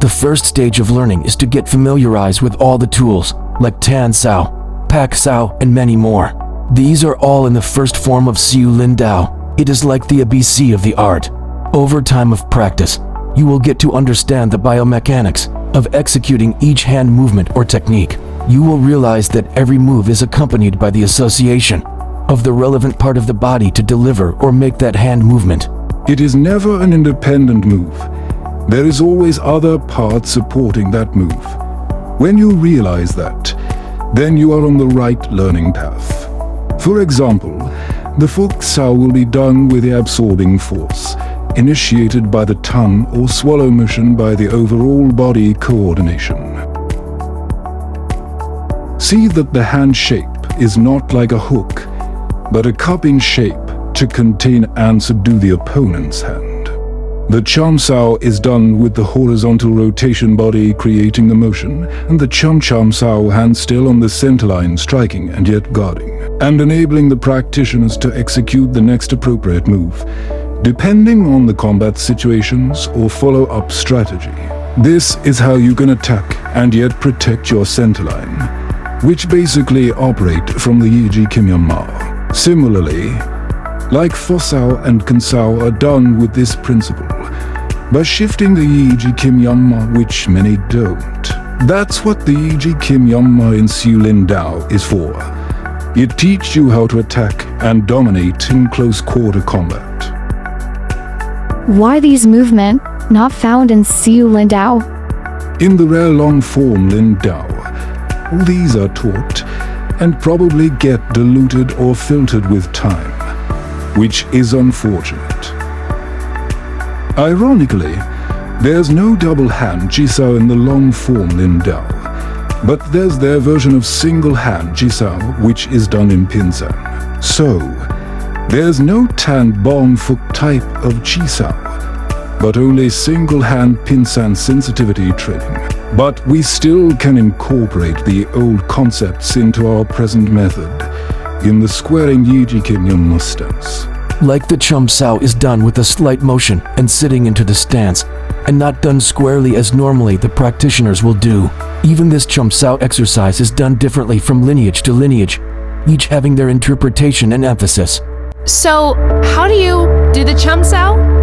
The first stage of learning is to get familiarized with all the tools, like Tan Sao, Pak Sao, and many more. These are all in the first form of Siu Lin Tao. It is like the ABC of the art. Over time of practice, you will get to understand the biomechanics of executing each hand movement or technique. You will realize that every move is accompanied by the association of the relevant part of the body to deliver or make that hand movement. It is never an independent move. There is always other parts supporting that move. When you realize that, then you are on the right learning path. For example, the Fuk Sao will be done with the absorbing force, initiated by the tongue or swallow motion by the overall body coordination. See that the hand shape is not like a hook, but a cup in shape to contain and subdue the opponent's hand. The Chum Sao is done with the horizontal rotation body creating the motion, and the Chum Sao hand still on the center line striking and yet guarding, and enabling the practitioners to execute the next appropriate move, depending on the combat situations or follow-up strategy. This is how you can attack and yet protect your center line, which basically operate from the Yiji Kimyama. Similarly, like Fosao and Kansao are done with this principle, by shifting the Yiji Kimyama, which many don't. That's what the Yiji Kimyama in Siu Lin Tao is for. It teaches you how to attack and dominate in close quarter combat. Why these movements not found in Siu Lin Tao? In the rare long form Lin Tao, all these are taught and probably get diluted or filtered with time, which is unfortunate. Ironically, there's no double hand Jisao in the long form Lin Tao, but there's their version of single hand Jisao, which is done in Pinsan. So, there's no Tan Bong Fuk type of Jisao, but only single hand Pinsan sensitivity training. But we still can incorporate the old concepts into our present method in the squaring Yiji Kimyama stance. Like the Chum Sao is done with a slight motion and sitting into the stance, and not done squarely as normally the practitioners will do. Even this Chum Sao exercise is done differently from lineage to lineage, each having their interpretation and emphasis. So, how do you do the Chum Sao?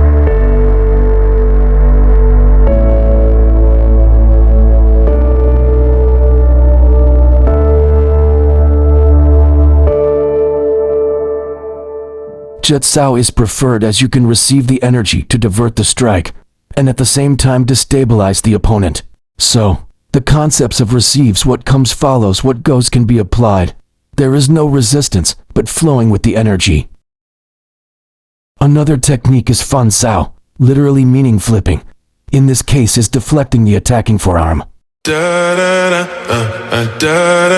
Jet Sao is preferred as you can receive the energy to divert the strike, and at the same time destabilize the opponent. So, the concepts of receives what comes follows what goes can be applied. There is no resistance, but flowing with the energy. Another technique is Fan Sao, literally meaning flipping. In this case is deflecting the attacking forearm. Down, down.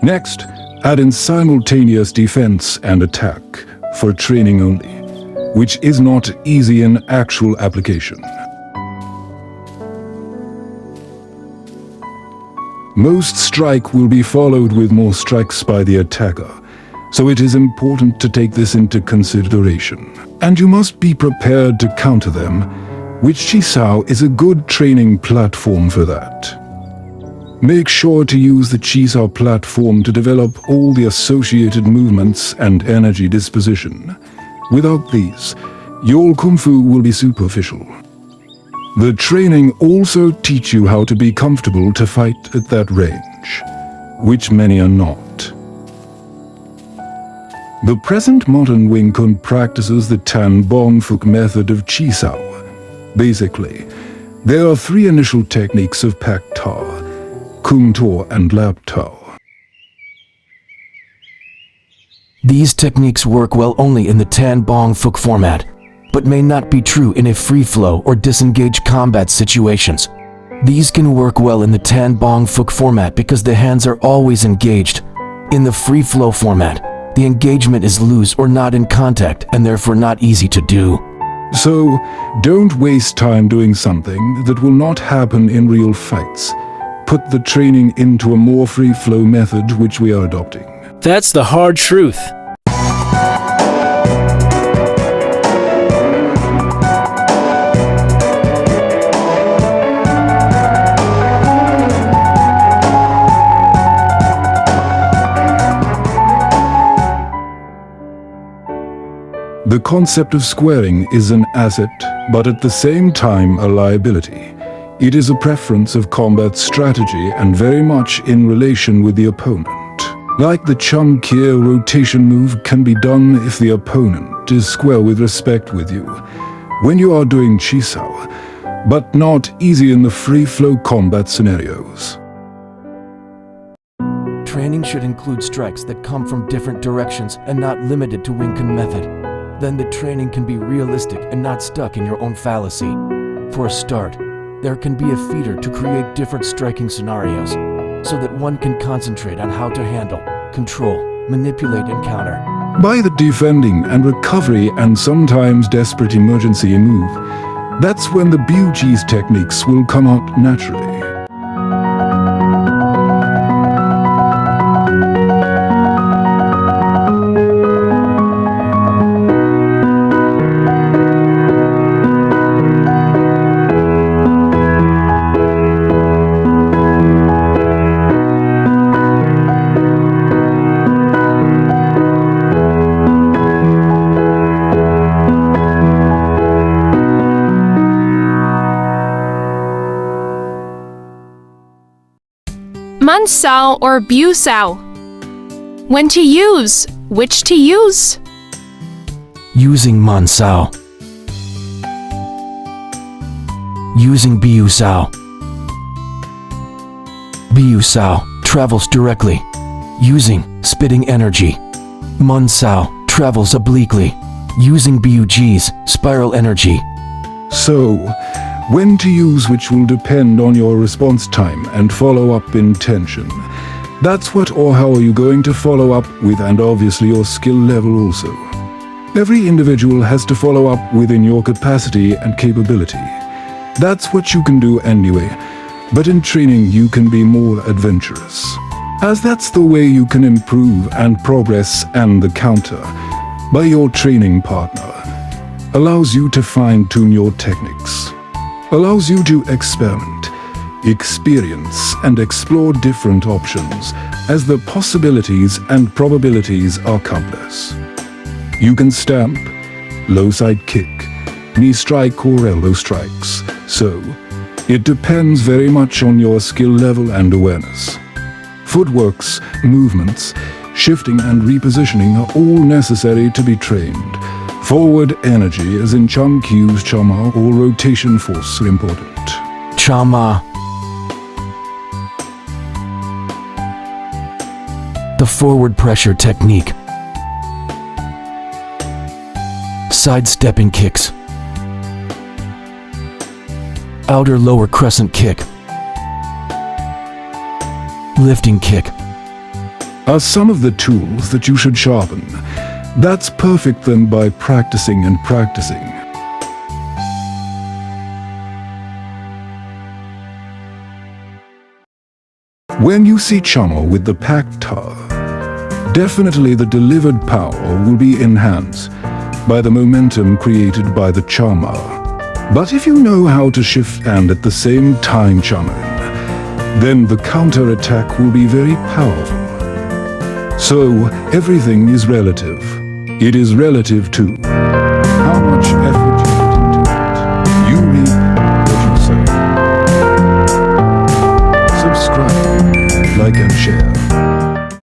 Next, add in simultaneous defense and attack for training only, which is not easy in actual application. Most strike will be followed with more strikes by the attacker, so it is important to take this into consideration. And you must be prepared to counter them, which Chisao is a good training platform for that. Make sure to use the Chisao platform to develop all the associated movements and energy disposition. Without these, your Kung Fu will be superficial. The training also teach you how to be comfortable to fight at that range, which many are not. The present modern Wing Chun practices the Tan Bong Fuk method of Chisao. Basically, there are three initial techniques of Pak Ta, Kung To and Lap Tao. These techniques work well only in the Tan Bong Fuk format, but may not be true in a free flow or disengaged combat situations. These can work well in the Tan Bong Fook format because the hands are always engaged. In the free flow format, the engagement is loose or not in contact and therefore not easy to do. So, don't waste time doing something that will not happen in real fights. Put the training into a more free-flow method which we are adopting. That's the hard truth. The concept of squaring is an asset, but at the same time a liability. It is a preference of combat strategy and very much in relation with the opponent. Like the Chum Kier rotation move can be done if the opponent is square with respect with you, when you are doing Chisao, but not easy in the free-flow combat scenarios. Training should include strikes that come from different directions and not limited to Wing Chun method. Then the training can be realistic and not stuck in your own fallacy. For a start, there can be a feeder to create different striking scenarios, so that one can concentrate on how to handle, control, manipulate and counter. By the defending and recovery and sometimes desperate emergency move, that's when the Biu techniques will come out naturally. Man Sao or Bu Sao? When to use? Which to use? Using Man Sao. Using Biu Sao. Biu Sao travels directly, using spitting energy. Man Sao travels obliquely, using Biu's spiral energy. So, when to use which will depend on your response time and follow-up intention. That's what or how are you going to follow up with, and obviously your skill level also. Every individual has to follow up within your capacity and capability. That's what you can do anyway, but in training you can be more adventurous, as that's the way you can improve and progress, and the counter by your training partner allows you to fine-tune your techniques. Allows you to experiment, experience, and explore different options as the possibilities and probabilities are countless. You can stamp, low side kick, knee strike or elbow strikes, so it depends very much on your skill level and awareness. Footworks, movements, shifting and repositioning are all necessary to be trained. Forward energy, as in Chum Q's Chama, or rotation force are important. Chama. The forward pressure technique. Sidestepping kicks. Outer lower crescent kick. Lifting kick. Are some of the tools that you should sharpen. That's perfect then by practicing and practicing. When you see Chama with the packed tar, definitely the delivered power will be enhanced by the momentum created by the Chama. But if you know how to shift and at the same time Chama, then the counter-attack will be very powerful. So, everything is relative. It is relative to how much